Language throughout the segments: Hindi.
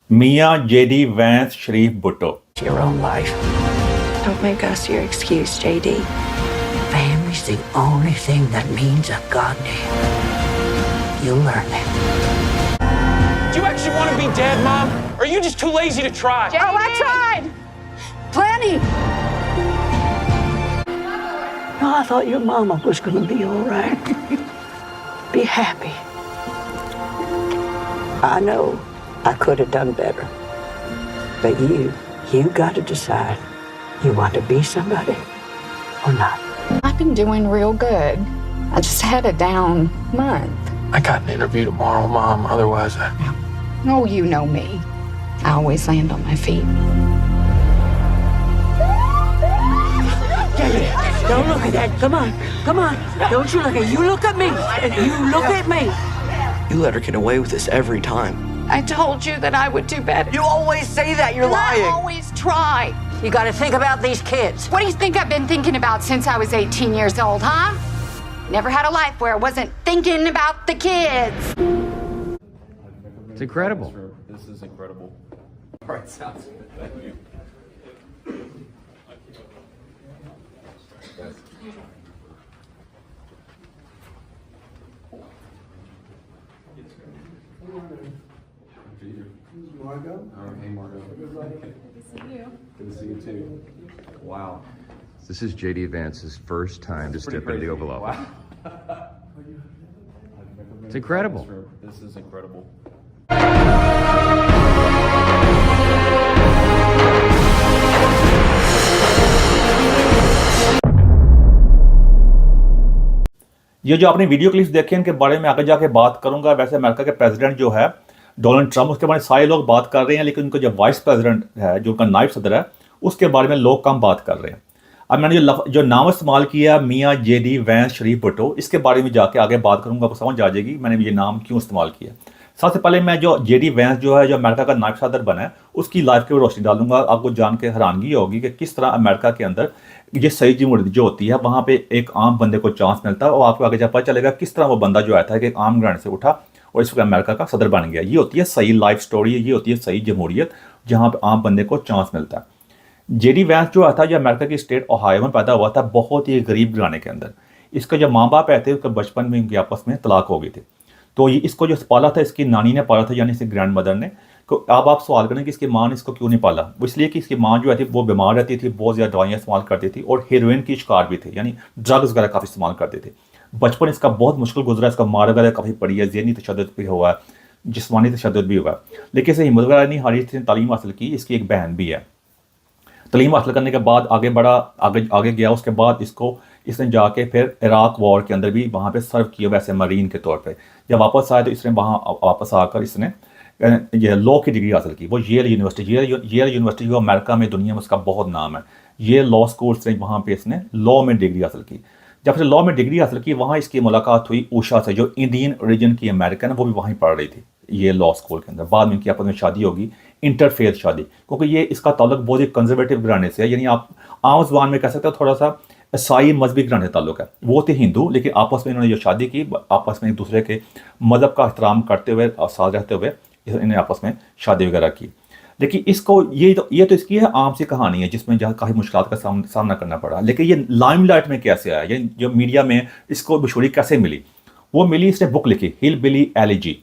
Mia J.D. Vance Sharif Bhutto. Your own life. Don't make us your excuse, JD. Family's the only thing that means a goddamn. You'll learn that. Do you actually want to be dead, Mom? Or are you just too lazy to try? JD. Oh, I tried! Plenty! No, I thought your mama was gonna be all right. Be happy. I know I could have done better. But you got to decide. You want to be somebody or not? I've been doing real good. I just had a down month. I got an interview tomorrow, Mom. Otherwise, Oh, you know me. I always land on my feet. Don't look at that. Come on. Come on. Don't you look at you. Look at me. You look at me. You let her get away with this every time. I told you that I would do better. You always say that. You're And I lying. always try. You got to think about these kids. What do you think I've been thinking about since I was 18 years old, huh? Never had a life where I wasn't thinking about the kids. It's incredible. This is incredible. All right, sounds good. Thank you. Margo? Hey, Margo. Good to see you. Good to see you too. Wow. This is JD Vance's first time to step into the Oval Office. Wow. It's incredible. This is incredible. ये जो आपने वीडियो क्लिप्स देखे इनके बारे में आगे जाके बात करूंगा। वैसे अमेरिका के प्रेसिडेंट जो है डोनाल्ड ट्रंप, उसके बारे में सारे लोग बात कर रहे हैं, लेकिन उनका जो वाइस प्रेसिडेंट है, जो उनका नायब सदर है, उसके बारे में लोग कम बात कर रहे हैं। अब मैंने जो नाम इस्तेमाल किया मियाँ जेडी वैंस शरीफ भुट्टो, इसके बारे में जाके आगे बात करूंगा, आपको समझ आ जाएगी मैंने ये नाम क्यों इस्तेमाल किया। सबसे पहले मैं जो जेडी वैंस जो है, जो अमेरिका का नायब सदर बना है, उसकी लाइफ की रोशनी डालूंगा। आपको जान के हैरानगी होगी कि किस तरह अमेरिका के अंदर ये सही जमहूरियत जो होती है, वहाँ पे एक आम बंदे को चांस मिलता है और आपको आगे जब पता चलेगा किस तरह वो बंदा जो आया था कि आम ग्रांड से उठा और इस वक्त अमेरिका का सदर बन गया। ये होती है सही लाइफ स्टोरी, ये होती है सही जमहूरियत, जहाँ पे आम बंदे को चांस मिलता है। जेडी वैंस जो था, जो अमेरिका की स्टेट ओहायो में पैदा हुआ था, बहुत ही गरीब घराने के अंदर। इसका जब माँ बाप आए थे, उसके बचपन में इनके आपस में तलाक हो गई थी। तो ये इसको जो पाला था, इसकी नानी ने पाला था, यानी इसकी ग्रैंड मदर ने। तो अब आप सवाल करें कि इसकी माँ ने इसको क्यों नहीं पाला। वो इसलिए कि इसकी माँ जो है थी वो बीमार रहती थी, बहुत ज़्यादा दवाइयाँ इस्तेमाल करती थी और हीरोइन की शिकार भी थी, यानी ड्रग्स वगैरह काफ़ी इस्तेमाल करते थे। बचपन इसका बहुत मुश्किल गुजरा, इसका मार वगैरह काफ़ी पड़ी है, ज़हनी तशद्दुद भी हुआ है, जिस्मानी तशद्दुद भी हुआ है, लेकिन इसे हिम्मत वगैरह नहीं हारी, इसने तालीम हासिल की। इसकी एक बहन भी है। तालीम हासिल करने के बाद आगे बढ़ा, आगे गया। उसके बाद इसने जाके फिर इराक वॉर के अंदर भी वहाँ पे सर्व किया, वैसे मरीन के तौर पे। जब वापस आया तो इसने वहाँ वापस आकर इसने ये लॉ की डिग्री हासिल की। वो येल यूनिवर्सिटी जो अमेरिका में, दुनिया में उसका बहुत नाम है। ये लॉ स्कूल से वहाँ पे इसने लॉ में डिग्री हासिल की। जब से लॉ में डिग्री हासिल की, वहाँ इसकी मुलाकात हुई उषा से, जो इंडियन ओरिजिन की अमेरिकन है, वो भी वहीं पढ़ रही थी ये लॉ स्कूल के अंदर। बाद में इनकी आपस में शादी होगी, इंटरफेथ शादी, क्योंकि ये इसका ताल्लुक बहुत ही कंजर्वेटिव घराने से है, यानी आप आम ज़बान में कह सकते हो थोड़ा सा ईसाई मजहबी घराने से ताल्लुक है। वो थे हिंदू, लेकिन आपस में इन्होंने जो शादी की, आपस में एक दूसरे के मज़हब का एहतराम करते हुए और साथ रहते हुए इन्हें आपस में शादी वगैरह की। लेकिन इसको ये तो इसकी है आम सी कहानी है, जिसमें जहाँ काफ़ी मुश्किलात का सामना करना पड़ा। लेकिन ये लाइमलाइट में कैसे आया, ये जो मीडिया में इसको मशहूरी कैसे मिली? वो मिली, इसने बुक लिखी हिलबिली एलिजी।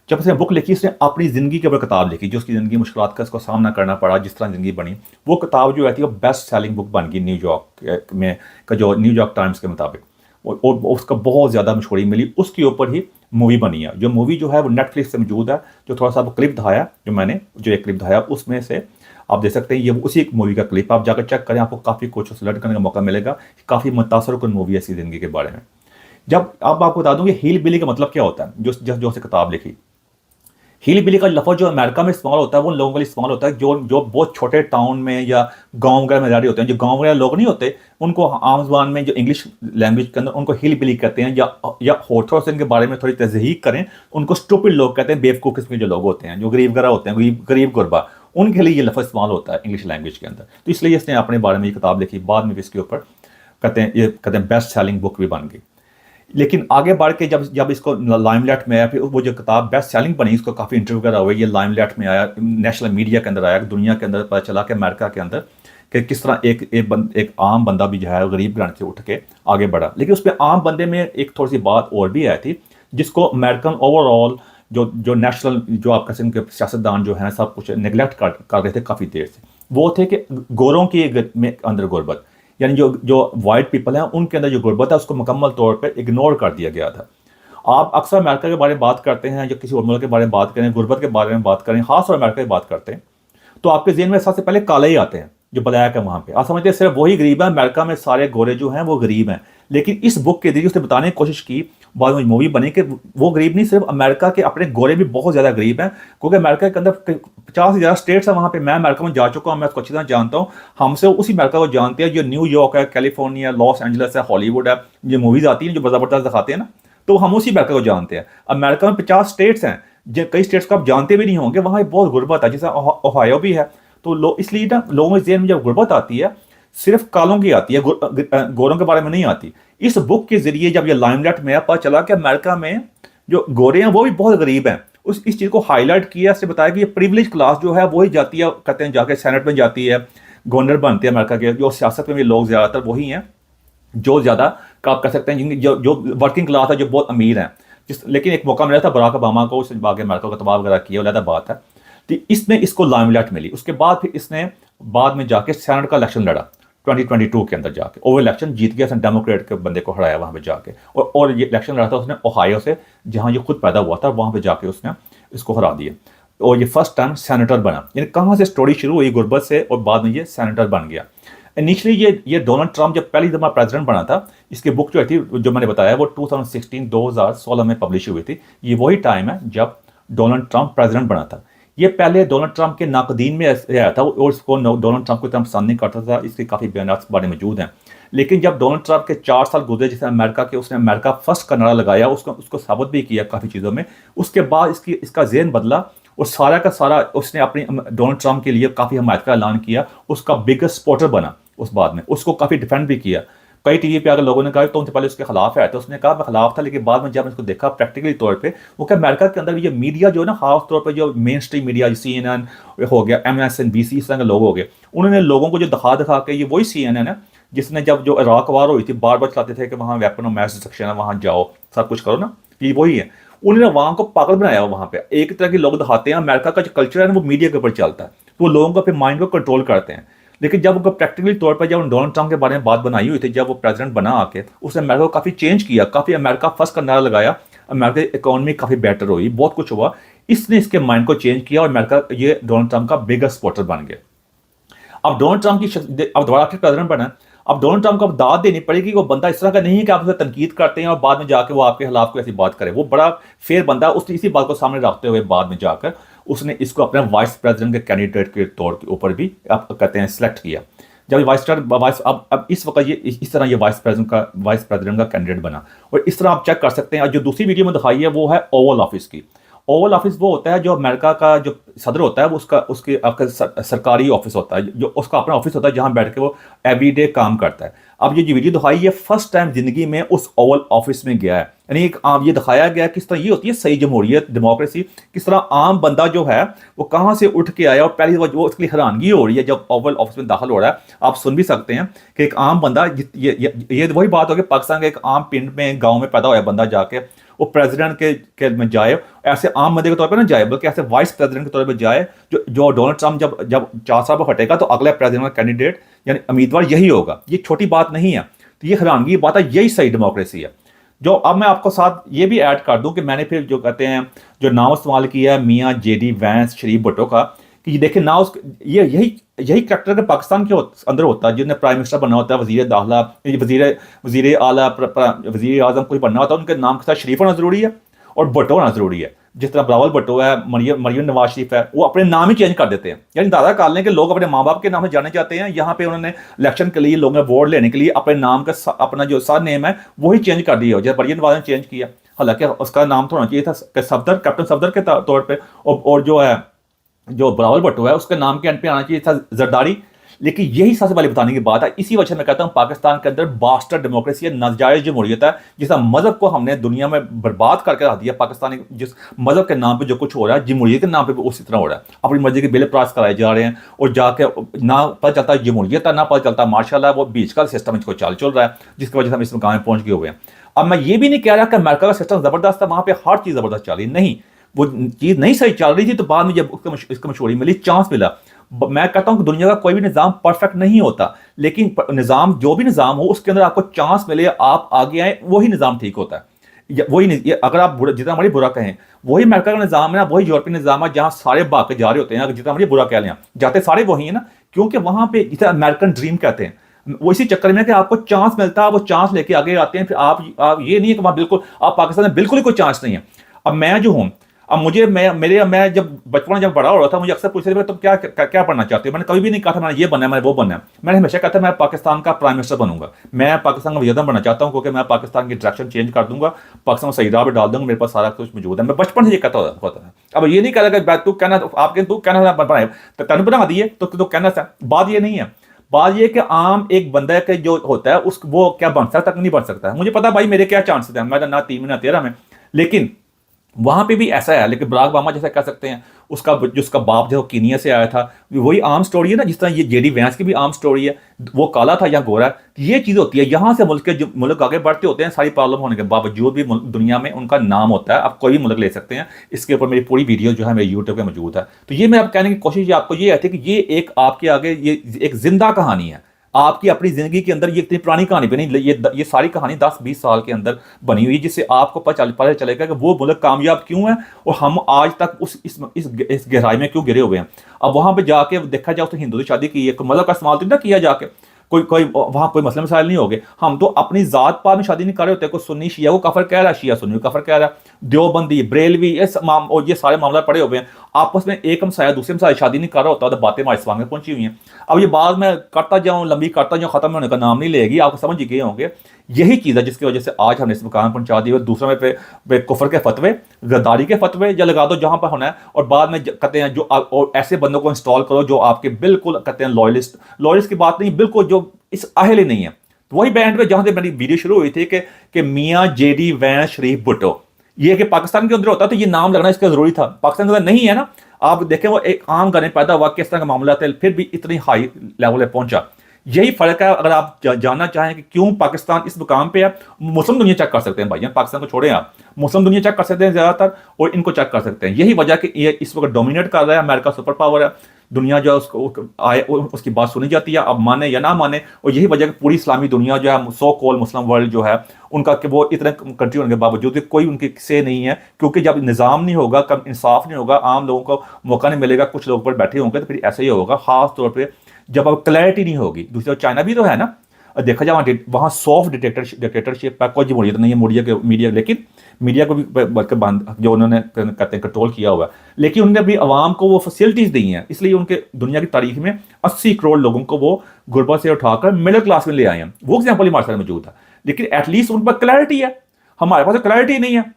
जब उसने बुक लिखी, इसने अपनी ज़िंदगी के ऊपर किताब लिखी, जो उसकी ज़िंदगी मुश्किलात का इसको सामना करना पड़ा, जिस तरह ज़िंदगी बनी। वो किताब जो है वो बेस्ट सेलिंग बुक बन गई न्यूयॉर्क में का, जो न्यूयॉर्क टाइम्स के मुताबिक, और उसका बहुत ज़्यादा मशहूरी मिली। उसके ऊपर ही मूवी बनी है। जो मूवी जो है वो नेटफ्लिक्स से मौजूद है। जो थोड़ा सा क्लिप दिखाया, जो एक क्लिप दिखाया, उसमें से आप देख सकते हैं ये उसी मूवी का क्लिप। आप जाकर चेक करें, आपको काफ़ी कुछ लर्न करने का मौका मिलेगा। काफ़ी मुतासरकुन मूवी है इसकी ज़िंदगी के बारे में। जब अब आपको बता दूँ कि हिल बिली का मतलब क्या होता है, जो उसे किताब लिखी। हिल बिली का लफ्ज़ जो अमेरिका में इस्तेमाल होता है, वो लोगों के लिए इस्तेमाल होता है जो बहुत छोटे टाउन में या गांव वगैरह में रह रहे होते हैं। जो गांव वगैरह लोग नहीं होते, उनको आम ज़बान में जो इंग्लिश लैंग्वेज के अंदर उनको हिल बिली कहते हैं, या थोड़ा सा इनके बारे में थोड़ी तज़हीक करें, उनको स्टूपिड लोग कहते हैं। बेवकूफ़ किस्म के जो लोग होते हैं, जो गरीब वगैरह होते हैं, गरीब गुरबा, उनके लिए ये लफ्ज़ इस्तेमाल होता है इंग्लिश लैंग्वेज के अंदर। तो इसलिए इसने अपने बारे में ये किताब लिखी। बाद में भी इसके ऊपर कहते हैं बेस्ट सेलिंग बुक भी बन गई। लेकिन आगे बढ़ के जब जब इसको लाइमलाइट में आया, फिर वो जो किताब बेस्ट सेलिंग बनी, इसको काफ़ी इंटरव्यू वगैरह हुए, ये लाइमलाइट में आया, नेशनल मीडिया के अंदर आया, दुनिया के अंदर पता चला कि अमेरिका के अंदर कि किस तरह एक आम बंदा भी जो है गरीब घराने से उठ के आगे बढ़ा। लेकिन उस पर आम बंदे में एक थोड़ी सी बात और भी आई थी, जिसको अमेरिकन ओवरऑल जो नेशनल जो आप कह सकते हैं सियासतदान जो हैं सब कुछ नेगलेक्ट कर रहे थे काफ़ी देर से। वो थे कि गोरों की अंदर गुर्बत, यानी जो वाइट पीपल हैं उनके अंदर जो गुर्बत है उसको मुकम्मल तौर पर इग्नोर कर दिया गया था। आप अक्सर अमेरिका के बारे में बात करते हैं, जो किसी और मुल्क के बारे में बात करें, गुर्बत के बारे में बात करें, खास और अमेरिका की बात करते हैं, तो आपके ज़हन में सबसे पहले काले ही आते हैं जो ब्लैक है वहाँ पे। आप समझते हैं सिर्फ वही गरीब है, अमेरिका में सारे गोरे जो हैं वो गरीब हैं। लेकिन इस बुक के जरिए उसने बताने की कोशिश की, बाद में मूवी बनी, कि वो गरीब नहीं, सिर्फ अमेरिका के अपने गोरे भी बहुत ज़्यादा गरीब हैं, क्योंकि अमेरिका के अंदर 50 से ज़्यादा स्टेट्स हैं वहाँ पे। मैं अमेरिका में जा चुका हूँ, मैं उसको अच्छी तरह जानता हूँ। हमसे उसी अमेरिका को जानते हैं जो न्यूयॉर्क है, कैलिफोर्निया, लॉस एंजल्स है, हॉलीवुड है, जो मूवीज़ आती हैं जो ज़बरदस्त दिखाते हैं ना, तो हम उसी अमेरिका को जानते हैं। अमेरिका में 50 स्टेट्स हैं, जो कई स्टेट्स को आप जानते भी नहीं होंगे, वहाँ बहुत गुर्बत है, जैसे ओहायो भी है। तो इसलिए ना लोगों के ज़हन में जब गुर्बत आती है सिर्फ कालों की आती है, गोरों के बारे में नहीं आती। इस बुक के जरिए जब ये लाइमलाइट में पता चला कि अमेरिका में जो गोरे हैं वो भी बहुत गरीब हैं, इस चीज़ को हाईलाइट किया, इससे बताया कि ये प्रिविलेज क्लास जो है वही जाती है, कहते हैं जाके सेनेट में जाती है, गवर्नर बनते हैं अमेरिका के। जो सियासत में भी लोग ज़्यादातर वही हैं जो ज़्यादा आप कह सकते हैं जो वर्किंग क्लास है, जो बहुत अमीर हैं। लेकिन एक मौका मिला था बराक ओबामा को, उसने आगे अमेरिका का तबाह वगैरह किया, अलग बात है। तो इसमें इसको लाइमलाइट मिली। उसके बाद फिर इसने बाद में जाके सेनेट का इलेक्शन लड़ा 2022 के अंदर जाके, और वो इलेक्शन जीत गया, उसने डेमोक्रेट के बंदे को हराया वहाँ पे जाके। और ये इलेक्शन लड़ा था उसने ओहायो से, जहाँ ये खुद पैदा हुआ था, वहाँ पे जाके उसने इसको हरा दिया। और ये फर्स्ट टाइम सेनेटर बना। यानी कहाँ से स्टोरी शुरू हुई, गुर्बत से, और बाद में ये सेनेटर बन गया। इनिशियली ये डोनाल्ड ट्रंप जब पहली दफ़ा प्रेसिडेंट बना था, इसकी बुक जो थी जो मैंने बताया वो 2016 में पब्लिश हुई थी। ये वही टाइम है जब डोनाल्ड ट्रंप प्रेसिडेंट बना था। ये पहले डोनाल्ड ट्रंप के नाकदीन में आया था और उसको डोनाल्ड ट्रंप को इतना पसंद नहीं करता था। इसके काफ़ी बयान इस बारे मौजूद हैं। लेकिन जब डोनाल्ड ट्रंप के 4 साल गुजरे, जैसे अमेरिका के, उसने अमेरिका फर्स्ट का नारा लगाया, उसको साबित भी किया काफ़ी चीज़ों में। उसके बाद इसका ज़हन बदला और सारा का सारा उसने अपनी डोनाल्ड ट्रंप के लिए काफ़ी हमायत का ऐलान किया, उसका बिगेस्ट सपोर्टर बना। उस बाद में उसको काफ़ी डिफेंड भी किया। कई टीवी पे अगर लोगों ने कहा तो उनसे पहले उसके खिलाफ है, तो उसने कहा मैं खिलाफ था, लेकिन बाद में जब इसको देखा प्रैक्टिकली तौर पे, वो क्या अमेरिका के अंदर ये मीडिया जो है ना, खास तौर पे जो मेन स्ट्रीम मीडिया, CNN हो गया, MSNBC, इस तरह के लोग हो गए, उन्होंने लोगों को जो दिखा के, ये वही CNN है जिसने जब जो इराक वार हुई थी बार बार चलाते थे कि वहाँ वेपन ऑफ मैस डिस्ट्रक्शन है, वहाँ जाओ सब कुछ करो ना, ये वही है। उन्होंने वहाँ को पागल बनाया। वहाँ पे एक तरह के लोग दिखाते हैं, अमेरिका का जो कल्चर है ना वो मीडिया के ऊपर चलता है, तो वो लोगों को अपने माइंड को कंट्रोल करते हैं। लेकिन जब उनको प्रैक्टिकली तौर पर जब डोनाल्ड ट्रंप के बारे में बात बनाई हुई थी, जब वो प्रेसिडेंट बना आके, उसने अमेरिका को काफ़ी चेंज किया, काफ़ी अमेरिका फर्स्ट का नारा लगाया, अमेरिका की इकोनॉमी काफ़ी बेटर हुई, बहुत कुछ हुआ। इसने इसके माइंड को चेंज किया और अमेरिका ये डोनाल्ड ट्रंप का बिगेस्ट सपोर्टर बन गया। अब डोनाल्ड ट्रंप की अब दोबारा फिर प्रेसिडेंट बना, अब डोनाल्ड ट्रंप को अब दाद देनी पड़ेगी। वो बंदा इस तरह का नहीं है कि आप उसे तनकीद करते हैं और बाद में जाके वो आपके खिलाफ कोई ऐसी बात करे। वो बड़ा फेयर बंदा, उसने इसी बात को सामने रखते हुए बाद में जाकर उसने इसको अपने वाइस प्रेसिडेंट के कैंडिडेट के तौर के ऊपर भी आप कहते हैं सिलेक्ट किया। जब अब इस वक्त ये इस तरह ये वाइस प्रेसिडेंट का कैंडिडेट बना। और इस तरह आप चेक कर सकते हैं। जो दूसरी वीडियो में दिखाई है वो है ओवल ऑफिस की। ओवल ऑफिस वो होता है जो अमेरिका का जो सदर होता है, वो उसके आपका सरकारी ऑफिस होता है, जो उसका अपना ऑफिस होता है जहां बैठ के वो एवरीडे काम करता है। अब ये जो वीडियो दिखाई है फर्स्ट टाइम जिंदगी में उस ओवल ऑफिस में गया है। यानी एक ये दिखाया गया किस तरह ये होती है सही जमहूरियत, डेमोक्रेसी, किस तरह आम बंदा जो है वो कहाँ से उठ के आया। और पहली वो उसके लिए हैरानगी हो रही है जब ओवल ऑफिस में दाखिल हो रहा है। आप सुन भी सकते हैं कि एक आम बंदा, ये वही बात होगी पाकिस्तान के एक आम पिंड में गाँव में पैदा हुआ बंदा जाके वो प्रेसिडेंट के में जाए, ऐसे आम बंदे के तौर पे ना जाए, बल्कि ऐसे वाइस प्रेसिडेंट के तौर पे जाए। जो डोनाल्ड ट्रंप जब 4 साल पर हटेगा तो अगला प्रेसिडेंट का कैंडिडेट यानी उम्मीदवार यही होगा। ये छोटी बात नहीं है। तो ये हैरानगी की बात है, यही सही डेमोक्रेसी है। जो अब मैं आपको साथ ये भी ऐड कर दूं कि मैंने फिर जो कहते हैं जो नाम इस्तेमाल किया है मियाँ JD वैंस शरीफ भुट्टो का, कि देखिए ना यही करैक्टर के पाकिस्तान के अंदर होता है। जिन्हें प्राइम मिनिस्टर बनना होता है, वजीर दाखिला, वजीर आला, वजीर आजम कुछ बनना होता है, उनके नाम के साथ शरीफ होना जरूरी है और भुट्टो होना जरूरी है। जिस तरह बिलावल भुट्टो है, मरियम नवाज शरीफ है, वो अपने नाम ही चेंज कर देते हैं। यानी दादा कर लें कि लोग अपने माँ बाप के नाम से जाने चाहते हैं, यहाँ पे उन्होंने इलेक्शन के लिए लोगों वोट लेने के लिए अपने नाम का अपना जो सर नेम है वही चेंज कर दिया। जैसे मरियम नवाज ने चेंज किया, हालांकि उसका नाम तो होना चाहिए था सफदर, कैप्टन सफदर के तौर पर। और जो है जो बिलावल भुट्टो है उसके नाम के एंड पे आना चाहिए था जरदारी। लेकिन यही सबसे पहले बताने की बात है। इसी वजह से मैं कहता हूँ पाकिस्तान के अंदर बास्टर्ड डेमोक्रेसी है, नाजायज जमहूरियत है, जिसका मजहब को हमने दुनिया में बर्बाद करके रख दिया। पाकिस्तानी जिस मजहब के नाम पे जो कुछ हो रहा है, जमहूरियत के नाम पे भी उसी तरह हो रहा है। अपनी मर्जी के बिल पास कराए जा रहे हैं और जाके ना पता चलता जमहूरियत है, ना पता चलता माशाल्लाह वो बीच का सिस्टम इसको चल रहा है, जिसकी वजह से हम इस मुकाम में पहुंच गए हुए हैं। अब मैं ये भी नहीं कह रहा कि अमेरिका का सिस्टम जबरदस्त है, वहां पे हर चीज जबरदस्त चल रही, नहीं, वो चीज नहीं सही चल रही थी, तो बाद में जब इसको मशहूरी मिली, चांस मिला। मैं कहता हूं कि दुनिया का कोई भी निज़ाम परफेक्ट नहीं होता, लेकिन निज़ाम जो भी निज़ाम हो उसके अंदर आपको चांस मिले, आप आगे आए, वही निज़ाम ठीक होता है। वही अगर आप जितना मर्जी बुरा कहें, वही अमेरिका का निज़ाम है ना, वही यूरोपियन निज़ाम है जहां सारे भाग के जा रहे होते हैं, जितना मर्जी बुरा कह लें, जाते सारे वही है ना, क्योंकि वहां पे जिसे अमेरिकन ड्रीम कहते हैं, वो इसी चक्कर में कि आपको चांस मिलता है, वो चांस लेके आगे आते हैं। फिर आप ये नहीं है कि वहां बिल्कुल आप पाकिस्तान में बिल्कुल ही कोई चांस नहीं है। अब मैं जो हूं, अब मुझे मैं जब बचपन जब बड़ा हो रहा था, मुझे अक्सर पूछते थे तुम क्या पढ़ना चाहते हो। मैंने कभी भी नहीं कहा था मैंने ये बनना है, मैंने वो बनना है। मैंने हमेशा कहा था मैं पाकिस्तान का प्राइम मिनिस्टर बनूंगा, मैं पाकिस्तान का वज़ीर-ए-आज़म बनना चाहता हूं, क्योंकि मैं पाकिस्तान की डायरेक्शन चेंज कर दूंगा, पाकिस्तान को सही राह पे डाल दूंगा, मेरे पास सारा कुछ मौजूद है। मैं बचपन से ये कहता होता था। अब ये नहीं कह रहा कि तू कहना बनाए तो बना दिए तो कहना था, बात ये नहीं है। बात ये कि आम एक बंदा के जो होता है उस वो क्या बन सकता है, नहीं बन सकता है। मुझे पता भाई मेरे क्या चांसेस हैं, मैं ना 3 में ना 13 में, लेकिन वहां पे भी ऐसा है। लेकिन बराक ओबामा जैसा कह सकते हैं, उसका बाप जो कीनिया से आया था, वही आम स्टोरी है ना, जिस तरह ये जेडी वैंस की भी आम स्टोरी है, वो काला था या गोरा है। ये चीज़ होती है, यहाँ से मुल्क आगे बढ़ते होते हैं, सारी प्रॉब्लम होने के बावजूद भी दुनिया में उनका नाम होता है। आप कोई भी मुल्क ले सकते हैं, इसके ऊपर मेरी पूरी वीडियो जो है मेरे यूट्यूब पे मौजूद है। तो ये मैं आप कहने की कोशिश आपको ये है कि ये एक आपके आगे ये एक जिंदा कहानी है, आपकी अपनी जिंदगी के अंदर। ये इतनी पुरानी कहानी पे नहीं, ये सारी कहानी 10-20 साल के अंदर बनी हुई है, जिससे आपको पता चलेगा कि वो मुल्क कामयाब क्यों है और हम आज तक इस गहराई में क्यों गिरे हुए हैं। अब वहां पे जाके देखा जाए तो हिंदू से शादी की है, मतलब का इस्तेमाल तो ना किया जाके, कोई वहां कोई मसले मसाइल नहीं हो गए। हम तो अपनी जात पात में शादी नहीं कर रहे होते, कोई सुन्नी शिया को कफर कह रहा है, शिया सुन्नी को कफर कह रहा है, देवबंदी बरेलवी ये सारे मामला पड़े हुए हैं। आपस में एक हमसाया दूसरे हमसाया शादी नहीं कर रहा होता, तो बातें हमारे इस्लाम में पहुंची हुई हैं। अब ये बात मैं करता जाऊं, लंबी करता जाऊं, खत्म होने का नाम नहीं लेगी, आपको समझ ही गए होंगे। यही चीज़ है जिसकी वजह से आज हमने इस मुकाम पहुंचा दी। और दूसरों में पे कुफर के फतवे, गद्दारी के फतवे या लगा दो जहां पर होना है, और बाद में कहते हैं जो और ऐसे बंदों को इंस्टॉल करो जो आपके बिल्कुल कहते हैं लॉयलिस्ट की बात नहीं, बिल्कुल जो इस अहल ही नहीं है। तो वही बैंड में जहां से मेरी वीडियो शुरू हुई थी कि मियाँ जेडी वैंस शरीफ भुट्टो, ये कि पाकिस्तान के अंदर होता तो ये नाम लगना इसका जरूरी था, पाकिस्तान के अंदर नहीं है ना। आप देखें वो एक आम गाने पैदा हुआ, किस तरह का मामला था, फिर भी इतनी हाई लेवल पे पहुंचा। यही फर्क है। अगर आप जानना चाहें कि क्यों पाकिस्तान इस मुकाम पे है, मुस्लिम दुनिया चेक कर सकते हैं भाई, पाकिस्तान को छोड़ें, आप मुस्लिम दुनिया चेक कर सकते हैं ज्यादातर, और इनको चेक कर सकते हैं। यही वजह कि ये इस वक्त डोमिनेट कर रहा है, अमेरिका सुपर पावर है, दुनिया जो है उसको आए उसकी बात सुनी जाती है, अब माने या ना माने। और यही वजह कि पूरी इस्लामी दुनिया जो है, सो कॉल मुस्लिम वर्ल्ड जो है उनका, कि वो इतने कंट्री होने के बावजूद कोई उनके से नहीं है, क्योंकि जब निज़ाम नहीं होगा, कम इंसाफ नहीं होगा, आम लोगों को मौका नहीं मिलेगा, कुछ लोग पर बैठे होंगे, तो फिर ऐसा ही होगा। खास तौर पर जब अब क्लैरिटी नहीं होगी। दूसरी ओर चाइना भी तो है ना, देखा जाए वहाँ सॉफ्ट डिक्टेटरशिप है, कोई जमहूरियत नहीं है मीडिया, लेकिन मीडिया को भी बल्कि जो उन्होंने कहते हैं कंट्रोल किया हुआ है, लेकिन उन्होंने भी आवाम को वो फैसिलिटीज दी हैं, इसलिए उनके दुनिया की तारीख में 80 करोड़ लोगों को वो गुरबत से उठाकर मिडिल क्लास में ले आए हैं। वो एग्जाम्पल हमारे साथ मौजूद है, लेकिन एटलीस्ट उन पर क्लैरिटी है, हमारे पास क्लैरिटी नहीं है।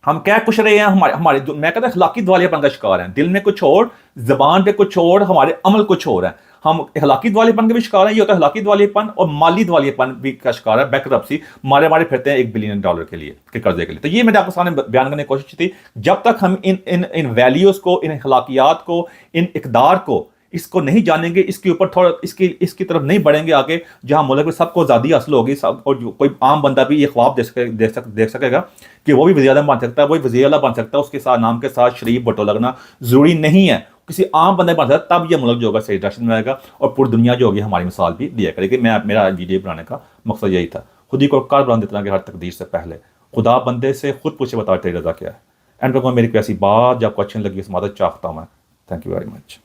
हम क्या कुछ रहे हैं, हमारे मैं कहता अखलाकी दिवालियापन का शिकार हैं, दिल में कुछ और, जबान पे कुछ और, हमारे अमल कुछ और है। हम अखलाकी दिवालियापन के भी शिकार हैं, ये होता है अखलाकी दिवालियापन, और माली दिवालियापन भी का शिकार है, बैंकरप्सी, मारे फिरते हैं $1 बिलियन के लिए, के कर्जे के लिए। तो ये मैंने आपको सामने बयान करने की कोशिश थी। जब तक हम इन वैल्यूज को, इन अखलाकियात को, इन इकदार को, इसको नहीं जानेंगे, इसके ऊपर थोड़ा इसकी तरफ नहीं बढ़ेंगे आगे, जहां मुल्क में सबको आज़ादी हासिल होगी, सब, और कोई आम बंदा भी ये ख्वाब देख सकेगा कि वो भी वज़ीर-ए-आज़म बन सकता है, वो भी वज़ीर-ए-आला बन सकता है, उसके साथ नाम के साथ शरीफ भुट्टो लगना जरूरी नहीं है, किसी आम बंदे बन सकता है। तब ये मुल्क जो होगा सही डायरेक्शन में आएगा, और पूरी दुनिया जो होगी हमारी मिसाल भी दिया करेगी। मेरा वीडियो बनाने का मकसद यही था। खुद ही को कर बुलंद इतना कि हर तकदीर से पहले खुदा बंदे से खुद पूछे, बता तेरी रज़ा क्या है। एंड पर मेरी कोई ऐसी बात जो आपको अच्छी लगी, उस मदद चाहता हूँ मैं। Thank you very much.